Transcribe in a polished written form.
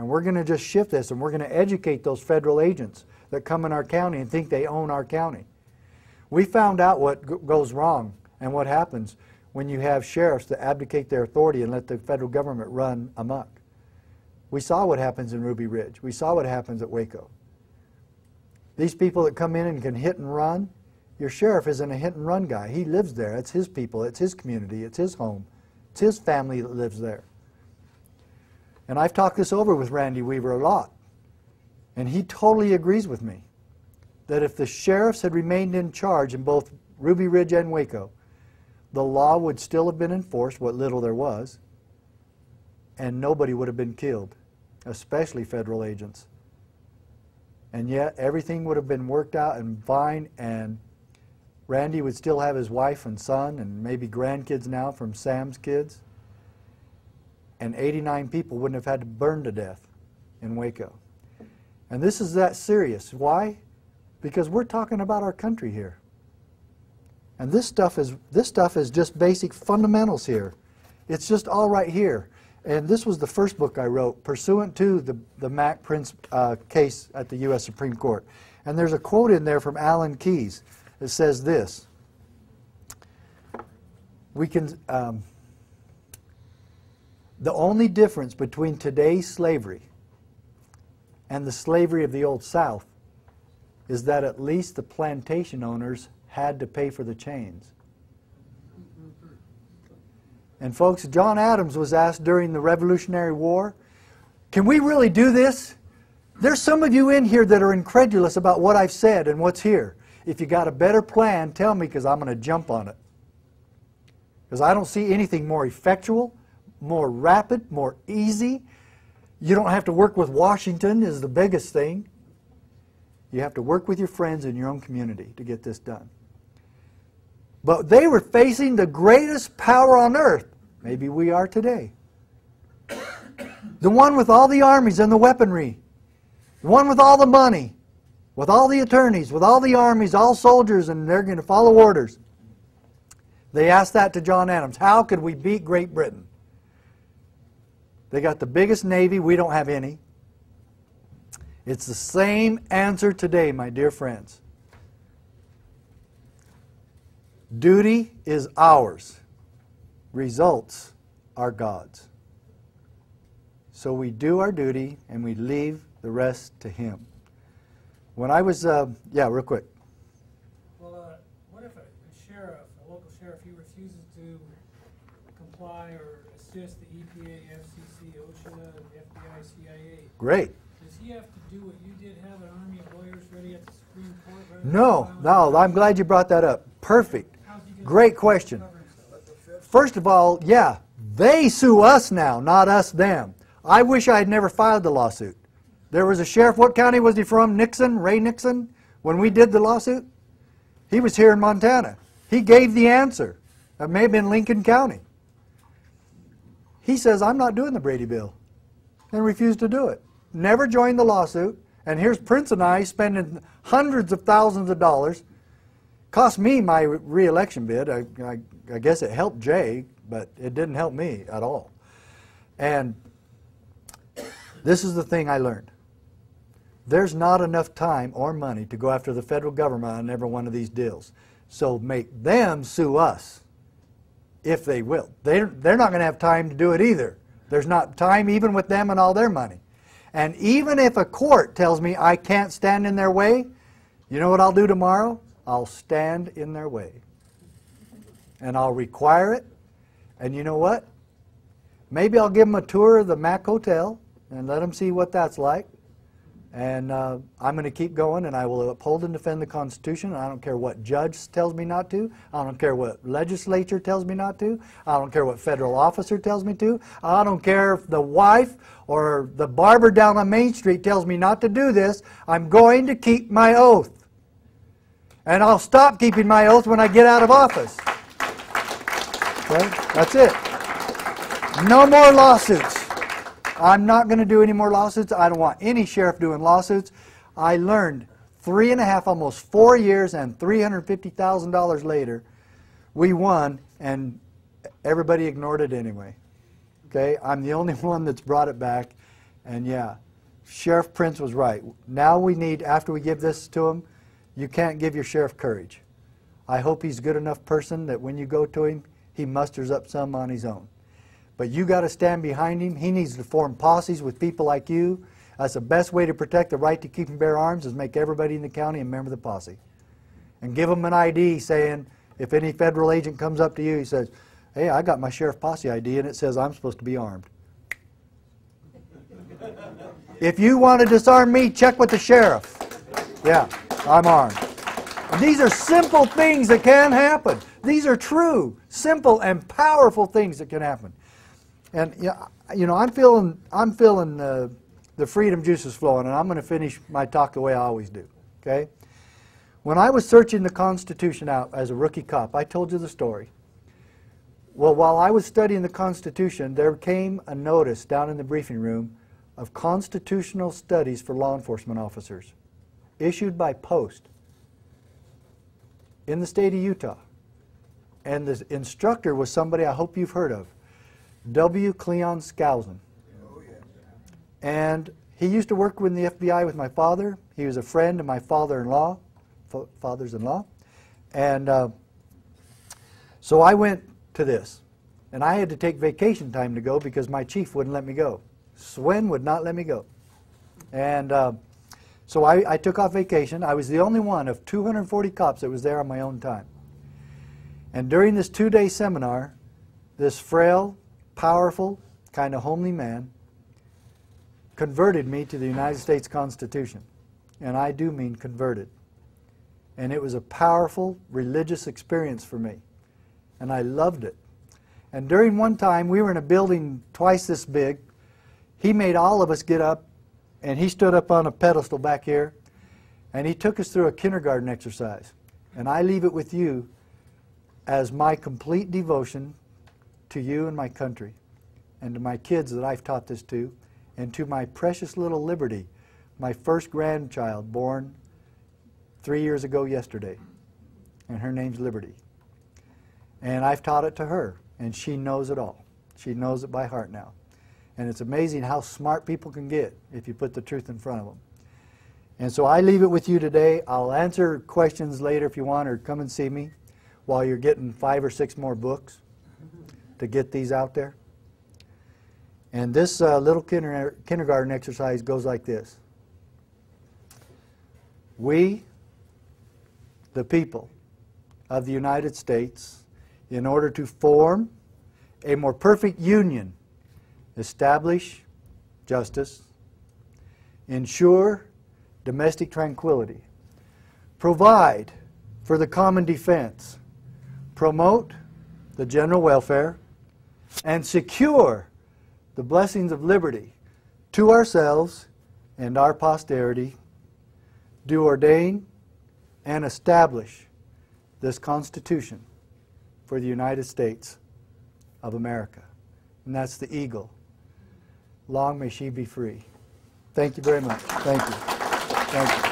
And we're going to just shift this, and we're going to educate those federal agents that come in our county and think they own our county. We found out what goes wrong and what happens when you have sheriffs that abdicate their authority and let the federal government run amok. We saw what happens in Ruby Ridge. We saw what happens at Waco. These people that come in and can hit and run, your sheriff isn't a hit and run guy. He lives there. It's his people. It's his community. It's his home. It's his family that lives there. And I've talked this over with Randy Weaver a lot. And he totally agrees with me that if the sheriffs had remained in charge in both Ruby Ridge and Waco, the law would still have been enforced, what little there was, and nobody would have been killed, especially federal agents. And yet everything would have been worked out and fine, and Randy would still have his wife and son and maybe grandkids now from Sam's kids, and 89 people wouldn't have had to burn to death in Waco. And this is that serious. Why? Because we're talking about our country here. And this stuff is just basic fundamentals here. It's just all right here. And this was the first book I wrote, pursuant to the Mack Prince case at the U.S. Supreme Court. And there's a quote in there from Alan Keyes that says this: "We can, the only difference between today's slavery and the slavery of the Old South is that at least the plantation owners had to pay for the chains." And folks, John Adams was asked during the Revolutionary War, can we really do this? There's some of you in here that are incredulous about what I've said and what's here. If you got a better plan, tell me, because I'm going to jump on it. Because I don't see anything more effectual, more rapid, more easy. You don't have to work with Washington is the biggest thing. You have to work with your friends in your own community to get this done. But they were facing the greatest power on earth. Maybe we are today. The one with all the armies and the weaponry. The one with all the money. With all the attorneys, with all the armies, all soldiers, and they're going to follow orders. They asked that to John Adams. How could we beat Great Britain? They got the biggest navy. We don't have any. It's the same answer today, my dear friends. Duty is ours. Results are God's. So we do our duty and we leave the rest to Him. When I was, yeah, real quick. Well, what if a sheriff, a local sheriff, he refuses to comply or assist the EPA, FCC, OSHA, FBI, CIA? Great. Does he have to do what you did, have an army of lawyers ready at the Supreme Court? No, I'm glad you brought that up. Perfect. Great question. First of all, yeah, they sue us now, not us them. I wish I had never filed the lawsuit. There was a sheriff, what county was he from? Nixon, Ray Nixon, when we did the lawsuit? He was here in Montana. He gave the answer. It may have been Lincoln County. He says, I'm not doing the Brady Bill, and refused to do it. Never joined the lawsuit, and here's Prince and I spending hundreds of thousands of dollars. Cost me my re-election bid. I guess it helped Jay, but it didn't help me at all. And this is the thing I learned. There's not enough time or money to go after the federal government on every one of these deals. So make them sue us, if they will. They're not going to have time to do it either. There's not time even with them and all their money. And even if a court tells me I can't stand in their way, you know what I'll do tomorrow? I'll stand in their way. And I'll require it. And you know what? Maybe I'll give them a tour of the Mack Hotel and let them see what that's like. And I'm going to keep going, and I will uphold and defend the Constitution. I don't care what judge tells me not to. I don't care what legislature tells me not to. I don't care what federal officer tells me to. I don't care if the wife or the barber down on Main Street tells me not to do this. I'm going to keep my oath. And I'll stop keeping my oath when I get out of office. Okay? That's it. No more lawsuits. I'm not going to do any more lawsuits. I don't want any sheriff doing lawsuits. I learned 3.5, almost 4 years and $350,000 later, we won, and everybody ignored it anyway. Okay? I'm the only one that's brought it back, And yeah, Sheriff Prince was right. Now we need, after we give this to him, you can't give your sheriff courage. I hope he's a good enough person that when you go to him, he musters up some on his own. But you got to stand behind him. He needs to form posses with people like you. That's the best way to protect the right to keep and bear arms, is make everybody in the county a member of the posse. And give them an ID saying, if any federal agent comes up to you, he says, hey, I got my sheriff posse ID and it says I'm supposed to be armed. If you want to disarm me, check with the sheriff. Yeah, I'm armed. And these are simple things that can happen. These are true, simple, and powerful things that can happen. And you know, I'm feeling the freedom juices flowing, and I'm going to finish my talk the way I always do. Okay? When I was searching the Constitution out as a rookie cop, I told you the story. Well, while I was studying the Constitution, there came a notice down in the briefing room of constitutional studies for law enforcement officers, issued by post in the state of Utah. And the instructor was somebody I hope you've heard of, W. Cleon Skousen. Oh, yeah. And he used to work with the FBI with my father. He was a friend of my father-in-law, fathers-in-law. And so I went to this. And I had to take vacation time to go because my chief wouldn't let me go. Swen would not let me go. And so I took off vacation. I was the only one of 240 cops that was there on my own time. And during this 2-day seminar, this frail, powerful, kind of homely man converted me to the United States Constitution. And I do mean converted. And it was a powerful religious experience for me. And I loved it. And during one time, we were in a building twice this big. He made all of us get up, and he stood up on a pedestal back here, and he took us through a kindergarten exercise. And I leave it with you as my complete devotion to you and my country, and to my kids that I've taught this to, and to my precious little Liberty, my first grandchild born 3 years ago yesterday. And her name's Liberty. And I've taught it to her, and she knows it all. She knows it by heart now. And it's amazing how smart people can get if you put the truth in front of them. And so I leave it with you today. I'll answer questions later if you want, or come and see me while you're getting 5 or 6 more books to get these out there. And this little kindergarten exercise goes like this. We, the people of the United States, in order to form a more perfect union, establish justice, ensure domestic tranquility, provide for the common defense, promote the general welfare, and secure the blessings of liberty to ourselves and our posterity, do ordain and establish this Constitution for the United States of America. And that's the eagle. Long may she be free. Thank you very much. Thank you. Thank you.